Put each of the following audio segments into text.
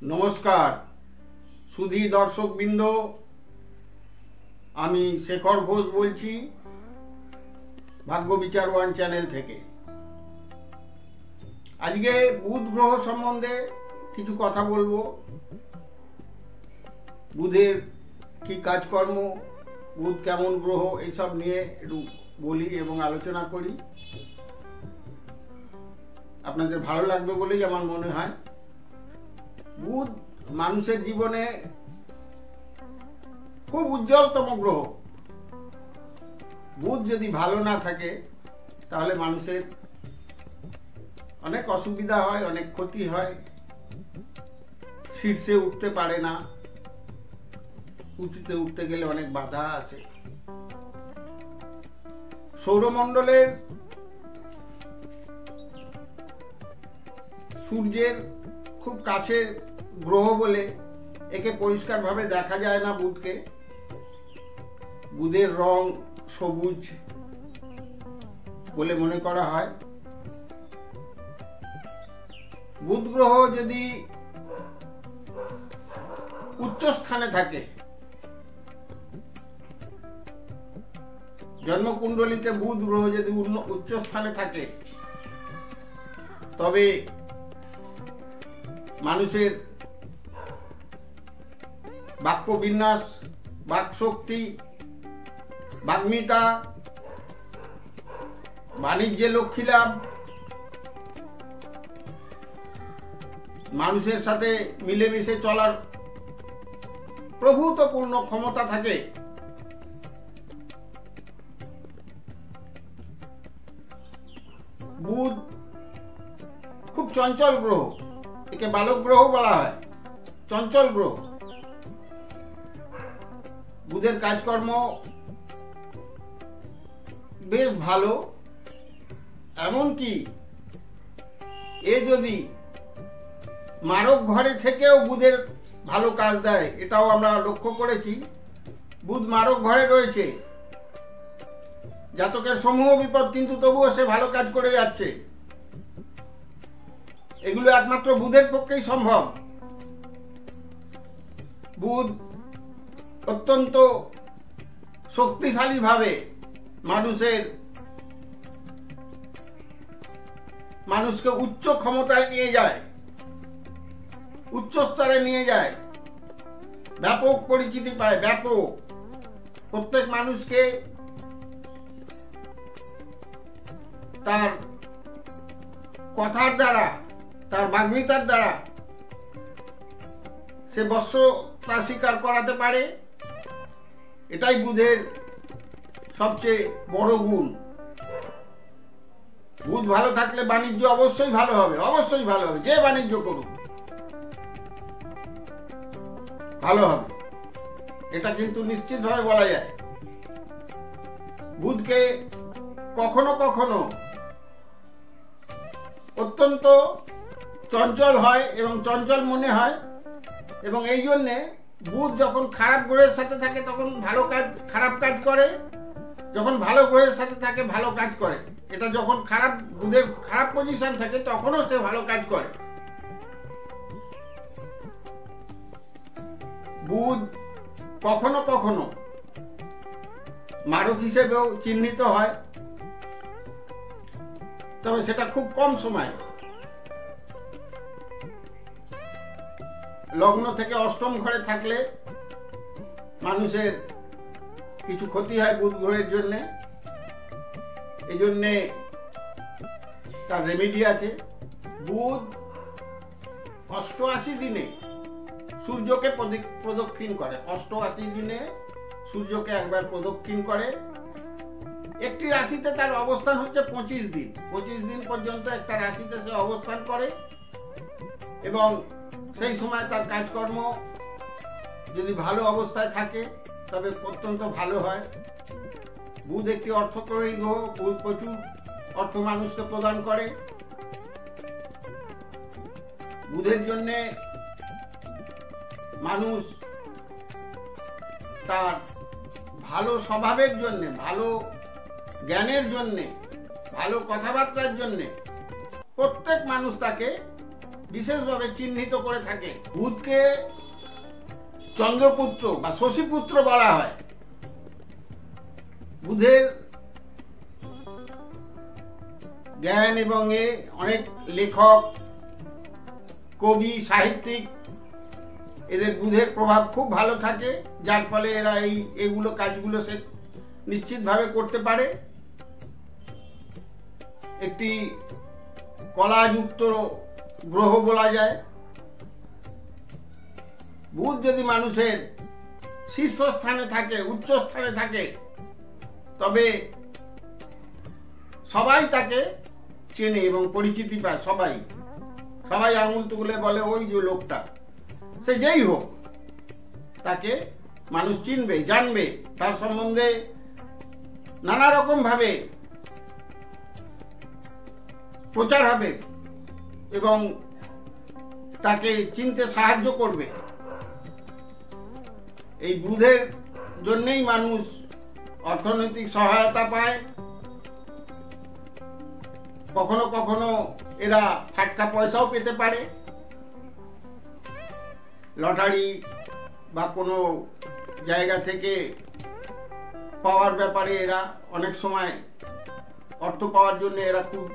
नमस्कार सुधी दर्शकबृंद आमी शेखर घोष बोलছি भाग्य विचार वन चैनल থেকে। আজকে বুধ গ্রহ সম্বন্ধে কিছু কথা বলবো। বুধের কি কাজকর্ম, বুধ কেমন গ্রহ, এই সব নিয়ে একটু বলি এবং আলোচনা করি। আপনাদের ভালো লাগবে বলেই আমার মনে হয়। বুধ মানুষের জীবনে খুব উজ্জ্বলতম গ্রহ। বুধ যদি ভালো না থাকে তাহলে মানুষের অনেক অসুবিধা হয়, অনেক ক্ষতি হয়, শীর্ষে উঠতে পারে না, উঁচুতে উঠতে গেলে অনেক বাধা আসে। সৌরমণ্ডলের সূর্যের খুব কাছের গ্রহ বলে একে পরিষ্কারভাবে দেখা যায় না বুধকে। বুধের রং সবুজ বলে মনে করা হয়। বুধ গ্রহ যদি উচ্চ স্থানে থাকে, জন্মকুণ্ডলিতে বুধ গ্রহ যদি উচ্চ স্থানে থাকে, তবে মানুষের বাক্য বিন্যাস, বাকশক্তি, বাগ্মিতা, বাণিজ্যে লক্ষ্মী লাভ, মানুষের সাথে মিলেমিশে চলার প্রভূতপূর্ণ ক্ষমতা থাকে। বুধ খুব চঞ্চল গ্রহ, একে বালক গ্রহ বলা হয়, চঞ্চল গ্রহ। বুধের কাজকর্ম বেশ ভালো, এমনকি এ যদি মারক ঘরে থেকেও বুধের ভালো কাজ দেয়, এটাও আমরা লক্ষ্য করেছি। বুধ মারক ঘরে রয়েছে, জাতকের সমূহ বিপদ, কিন্তু তবুও সে ভালো কাজ করে যাচ্ছে। এগুলো একমাত্র বুধের পক্ষেই সম্ভব। বুধ অত্যন্ত শক্তিশালীভাবে মানুষকে উচ্চ ক্ষমতায় নিয়ে যায়, উচ্চ স্তরে নিয়ে যায়, ব্যাপক পরিচিতি পায়। ব্যাপক প্রত্যেক মানুষকে তার কথার দ্বারা, তার বাগ্মিতার দ্বারা সে বশ্যতা স্বীকার করাতে পারে। এটাই বুধের সবচেয়ে বড় গুণ। বুধ ভালো থাকলে বাণিজ্য অবশ্যই ভালো হবে, অবশ্যই ভালো হবে। যে বাণিজ্য করুক ভালো হবে, এটা কিন্তু নিশ্চিতভাবে বলা যায়। বুধকে কখনো কখনো অত্যন্ত চঞ্চল হয় এবং চঞ্চল মনে হয়, এবং এই জন্যে বুধ যখন খারাপ গ্রহের সাথে থাকে তখন খারাপ কাজ করে, যখন ভালো গ্রহের সাথে থাকে ভালো কাজ করে। এটা যখন বুধের খারাপ পজিশন থাকে তখনও সে ভালো কাজ করে। বুধ কখনো কখনো মারক হিসেবেও চিহ্নিত হয়, তবে সেটা খুব কম সময়। লগ্ন থেকে অষ্টম ঘরে থাকলে মানুষের কিছু ক্ষতি হয় বুধ গ্রহের জন্যে। এই জন্যে তার রেমেডি আছে। বুধ 88 দিনে সূর্যকে প্রদক্ষিণ করে। 88 দিনে সূর্যকে একবার প্রদক্ষিণ করে। একটি রাশিতে তার অবস্থান হচ্ছে 25 দিন। 25 দিন পর্যন্ত একটা রাশিতে সে অবস্থান করে, এবং সেই সময় তার কাজকর্ম যদি ভালো অবস্থায় থাকে তবে অত্যন্ত ভালো হয়। বুধ একটি অর্থকরী গ্রহ। বুধ প্রচুর অর্থ মানুষকে প্রদান করে। বুধের জন্যে মানুষ তার ভালো স্বভাবের জন্যে, ভালো জ্ঞানের জন্যে, ভালো কথাবার্তার জন্যে প্রত্যেক মানুষ তাকে বিশেষভাবে চিহ্নিত করে থাকে। বুধকে চন্দ্রপুত্র বা শশীপুত্র বলা হয়। বুধের জ্ঞান এবং অনেক লেখক, কবি, সাহিত্যিক, এদের বুধের প্রভাব খুব ভালো থাকে, যার ফলে এরা এইগুলো কাজগুলো সে নিশ্চিতভাবে করতে পারে। একটি কলাযুক্ত গ্রহ বলা যায়। বুধ যদি মানুষের শীর্ষস্থানে থাকে, উচ্চ স্থানে থাকে, তবে সবাই তাকে চেনে এবং পরিচিতি পায়। সবাই আঙুল তুলে বলে ওই যে লোকটা, সে যেই হোক তাকে মানুষ চিনবে, জানবে, তার সম্বন্ধে নানা রকম ভাবে প্রচার হবে এবং তাকে চিনতে সাহায্য করবে। এই বুধের জন্যই মানুষ অর্থনৈতিক সহায়তা পায়। কখনো কখনো এরা ফাটকা পয়সাও পেতে পারে। লটারি বা কোনো জায়গা থেকে পাওয়ার ব্যাপারে এরা অনেক সময় অর্থ পাওয়ার জন্য এরা খুব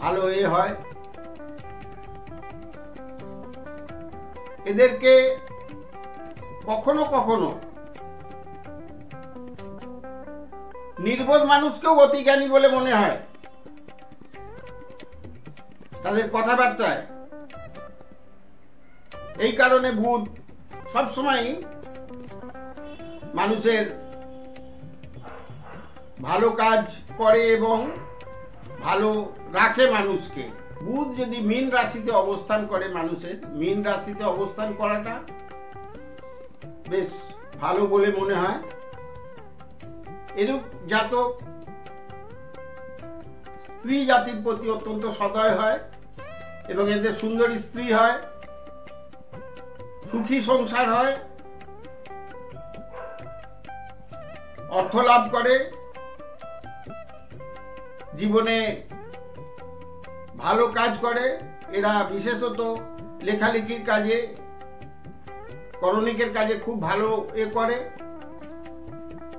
ভালো হয়। এদেরকে কখনো কখনো নির্বোধ মানুষকেও অতিজ্ঞানী বলে মনে হয় তাদের কথাবার্তায়। এই কারণে বুধ সবসময় মানুষের ভালো কাজ করে এবং ভালো রাখে মানুষকে। বুধ যদি মীন রাশিতে অবস্থান করে, মানুষের মীন রাশিতে অবস্থান করাটা বেশ ভালো বলে মনে হয়। এরূপ জাতক স্ত্রী জাতির প্রতি অত্যন্ত সদয় হয় এবং এদের সুন্দরী স্ত্রী হয়, সুখী সংসার হয়, অর্থ লাভ করে, জীবনে ভালো কাজ করে। এরা বিশেষত লেখালেখির কাজে, করণিকের কাজে খুব ভালো করে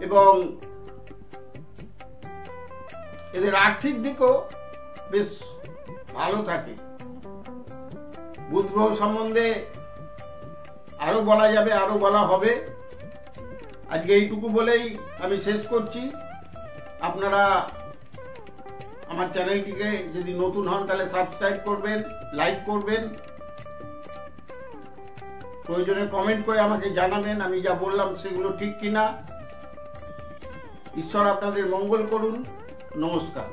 এবং এদের আর্থিক দিকও বেশ ভালো থাকে। বুধ গ্রহ সম্বন্ধে আরো বলা যাবে, আরো বলা হবে। আজকে এইটুকু বলেই আমি শেষ করছি। আপনারা আমার চ্যানেলটিকে যদি নতুন হন তাহলে সাবস্ক্রাইব করবেন, লাইক করবেন, প্রয়োজনে কমেন্ট করে আমাকে জানাবেন আমি যা বললাম সেগুলো ঠিক কিনা। ঈশ্বর আপনাদের মঙ্গল করুন। নমস্কার।